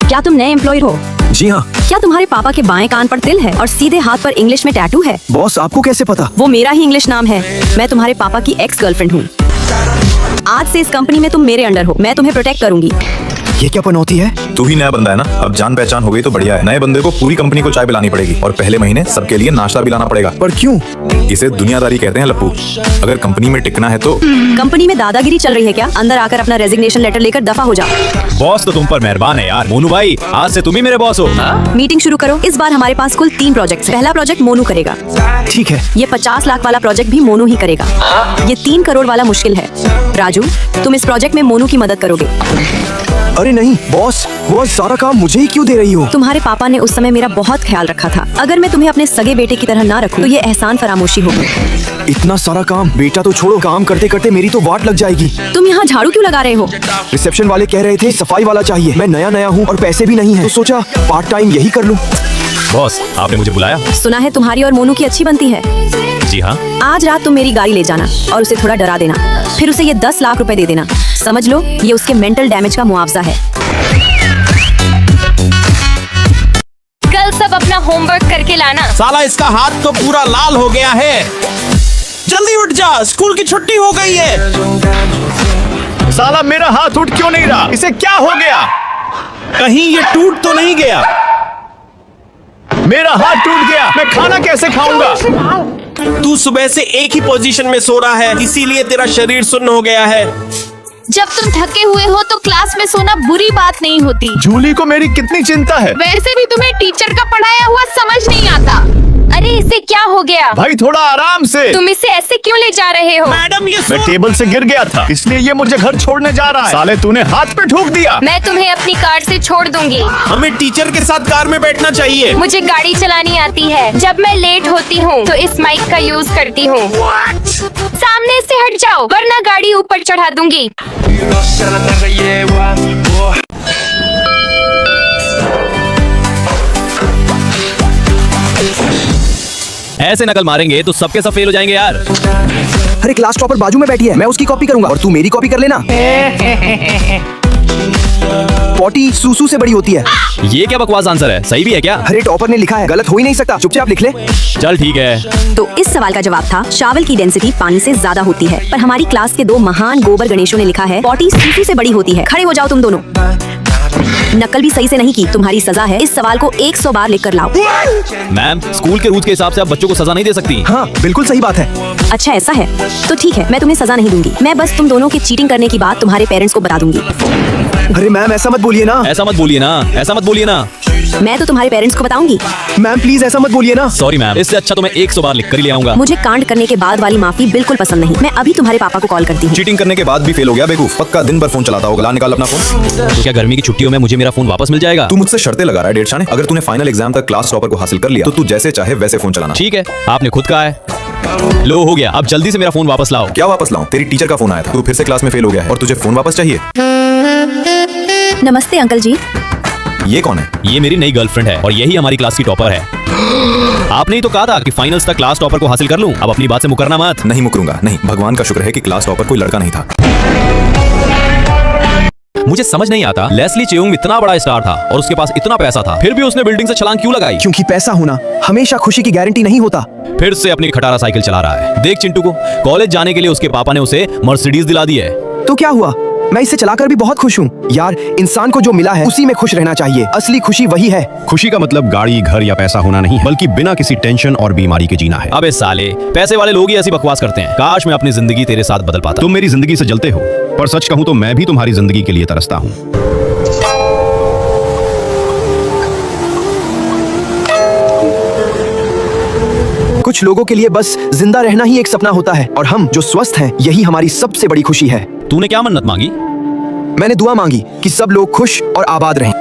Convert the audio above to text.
क्या तुम नए एम्प्लॉय हो? जी हाँ। क्या तुम्हारे पापा के बाएं कान पर तिल है और सीधे हाथ पर इंग्लिश में टैटू है? बॉस आपको कैसे पता? वो मेरा ही इंग्लिश नाम है। मैं तुम्हारे पापा की एक्स गर्लफ्रेंड हूँ। आज से इस कंपनी में तुम मेरे अंडर हो। मैं तुम्हें प्रोटेक्ट करूंगी। ये क्या पनौती है? तू ही नया बंदा है ना, अब जान पहचान हो गई तो बढ़िया है। नए बंदे को पूरी कंपनी को चाय पिलानी पड़ेगी और पहले महीने सबके लिए नाश्ता भी लाना पड़ेगा। पर क्यों? इसे दुनियादारी कहते हैं लप्पू। अगर कंपनी में टिकना है तो। कंपनी में दादागिरी चल रही है क्या? अंदर आकर अपना रेजिग्नेशन लेटर लेकर दफा हो जाओ। बॉस तो तुम पर मेहरबान है यार। मोनू भाई, आज से तुम ही मेरे बॉस हो। मीटिंग शुरू करो। इस बार हमारे पास कुल 3 प्रोजेक्ट। पहला प्रोजेक्ट मोनू करेगा। ठीक है। ये 50 लाख वाला प्रोजेक्ट भी मोनू ही करेगा। ये 3 करोड़ वाला मुश्किल है। राजू, तुम इस प्रोजेक्ट में मोनू की मदद करोगे। अरे नहीं बॉस, वो सारा काम मुझे ही क्यों दे रही हो? तुम्हारे पापा ने उस समय मेरा बहुत ख्याल रखा था। अगर मैं तुम्हें अपने सगे बेटे की तरह ना रखूं तो ये एहसान फरामोशी होगी। इतना सारा काम? बेटा तो छोड़ो, काम करते करते मेरी तो वाट लग जाएगी। तुम यहाँ झाड़ू क्यों लगा रहे हो? रिसेप्शन वाले कह रहे थे सफाई वाला चाहिए। मैं नया हूँ और पैसे भी नहीं है, तो सोचा पार्ट टाइम यही कर लूँ। बॉस, आपने मुझे बुलाया? सुना है तुम्हारी और मोनू की अच्छी बनती है। जी हाँ। आज रात तुम मेरी गाड़ी ले जाना और उसे थोड़ा डरा देना। फिर उसे ये 10 लाख रुपए दे देना। समझ लो, ये उसके मेंटल डैमेज का मुआवजा है। कल सब अपना होमवर्क करके लाना। साला इसका हाथ तो पूरा लाल हो गया है। जल्दी उठ जा, स्कूल की छुट्टी हो गई है। साला मेरा हाथ उठ क्यों नहीं रहा? इसे क्या हो गया? कहीं ये टूट तो नहीं गया? मेरा हाथ टूट गया, मैं खाना कैसे खाऊंगा? तू सुबह से एक ही पोजीशन में सो रहा है, इसीलिए तेरा शरीर सुन्न हो गया है। जब तुम थके हुए हो तो क्लास में सोना बुरी बात नहीं होती। जूली को मेरी कितनी चिंता है। वैसे भी तुम्हें टीचर का पढ़ाया हुआ समझ नहीं आता। अरे इसे क्या हो गया? भाई थोड़ा आराम से। तुम इसे ऐसे क्यों ले जा रहे हो? मैडम ये मैं टेबल से गिर गया था, इसलिए ये मुझे घर छोड़ने जा रहा है। साले तूने हाथ पे ठोक दिया। मैं तुम्हें अपनी कार से छोड़ दूंगी। हमें टीचर के साथ कार में बैठना चाहिए। मुझे गाड़ी चलानी आती है। जब मैं लेट होती हूँ तो इस माइक का यूज करती हूँ। सामने से हट जाओ वरना गाड़ी ऊपर चढ़ा दूंगी। ऐसे नकल मारेंगे तो सबके सब फेल हो जाएंगे यार। अरे क्लास टॉपर बाजू में बैठी है, मैं उसकी कॉपी करूंगा और तू मेरी कॉपी कर लेना। पॉटी सूसू से बड़ी होती है। ये क्या बकवास आंसर है? सही भी है क्या? अरे टॉपर ने लिखा है, गलत हो ही नहीं सकता। चुपचाप लिख ले। चल ठीक है। तो इस सवाल का जवाब था चावल की डेंसिटी पानी से ज्यादा होती है। पर हमारी क्लास के 2 महान गोबर गणेशों ने लिखा है पॉटी सूसू से बड़ी होती है। खड़े हो जाओ तुम दोनों। नकल भी सही से नहीं की, तुम्हारी सजा है इस सवाल को 100 बार लिख कर लाओ। मैम, स्कूल के रूल्स के हिसाब से आप बच्चों को सजा नहीं दे सकती। हाँ बिल्कुल सही बात है। अच्छा ऐसा है तो ठीक है, मैं तुम्हें सजा नहीं दूंगी। मैं बस तुम दोनों के चीटिंग करने की बात तुम्हारे पेरेंट्स को बता दूंगी। अरे मैम ऐसा मत बोलिए ना। ऐसा मत बोलिए ना, ऐसा मत बोलिए ना। मैं तो तुम्हारे पेरेंट्स को बताऊंगी। मैम प्लीज ऐसा मत बोलिए ना। सॉरी मैम, इससे अच्छा तो मैं 100 बार लिख कर ही ले आऊंगा। मुझे कांड करने के बाद वाली माफी बिल्कुल पसंद नहीं। मैं अभी तुम्हारे पापा को कॉल करती हूँ। चीटिंग करने के बाद भी फेल हो गया बेवकूफ। पक्का दिन भर फोन चलाता होगा। ला निकाल अपना फोन। तो क्या गर्मी की छुट्टियों में मुझे मेरा फोन वापस मिल जाएगा? तू मुझसे शर्तें लगा रहा है डेढ़ शाने। अगर तूने फाइनल एग्जाम तक क्लास टॉपर को हासिल कर लिया तो तू जैसे चाहे वैसे फोन चलाना। ठीक है, आपने खुद कहा है। लो हो गया, अब जल्दी से मेरा फोन वापस लाओ। क्या वापस लाऊं? तेरी टीचर का फोन आया था, तू फिर से क्लास में फेल हो गया है और तुझे फोन वापस चाहिए। नमस्ते अंकल जी। ये कौन है? ये मेरी नई गर्लफ्रेंड है और यही हमारी क्लास की टॉपर है। आपने ही तो कहा था कि फाइनल्स तक क्लास टॉपर को हासिल कर लूं। अब अपनी बात से मुकरना मत। नहीं मुकरूंगा, नहीं। भगवान का शुक्र है कि क्लास टॉपर कोई लड़का नहीं था। मुझे समझ नहीं आता, लेस्ली चेउंग इतना बड़ा स्टार था और उसके पास इतना पैसा था, फिर भी उसने बिल्डिंग से छलांग क्यों लगाई? क्योंकि पैसा होना हमेशा खुशी की गारंटी नहीं होता। फिर से अपनी खटारा साइकिल चला रहा है। देख चिंटू को, कॉलेज जाने के लिए उसके पापा ने उसे मर्सिडीज दिला दी है। तो क्या हुआ? मैं इसे चलाकर भी बहुत खुश हूँ। यार इंसान को जो मिला है उसी में खुश रहना चाहिए। असली खुशी वही है। खुशी का मतलब गाड़ी, घर या पैसा होना नहीं है, बल्कि बिना किसी टेंशन और बीमारी के जीना है। अबे साले, पैसे वाले लोग ही ऐसी बकवास करते हैं। काश मैं अपनी जिंदगी तेरे साथ बदल पाता। तुम मेरी जिंदगी से जलते हो, पर सच कहूँ तो मैं भी तुम्हारी जिंदगी के लिए तरसता हूँ। कुछ लोगों के लिए बस जिंदा रहना ही एक सपना होता है और हम जो स्वस्थ हैं यही हमारी सबसे बड़ी खुशी है। तूने क्या मन्नत मांगी? मैंने दुआ मांगी कि सब लोग खुश और आबाद रहें।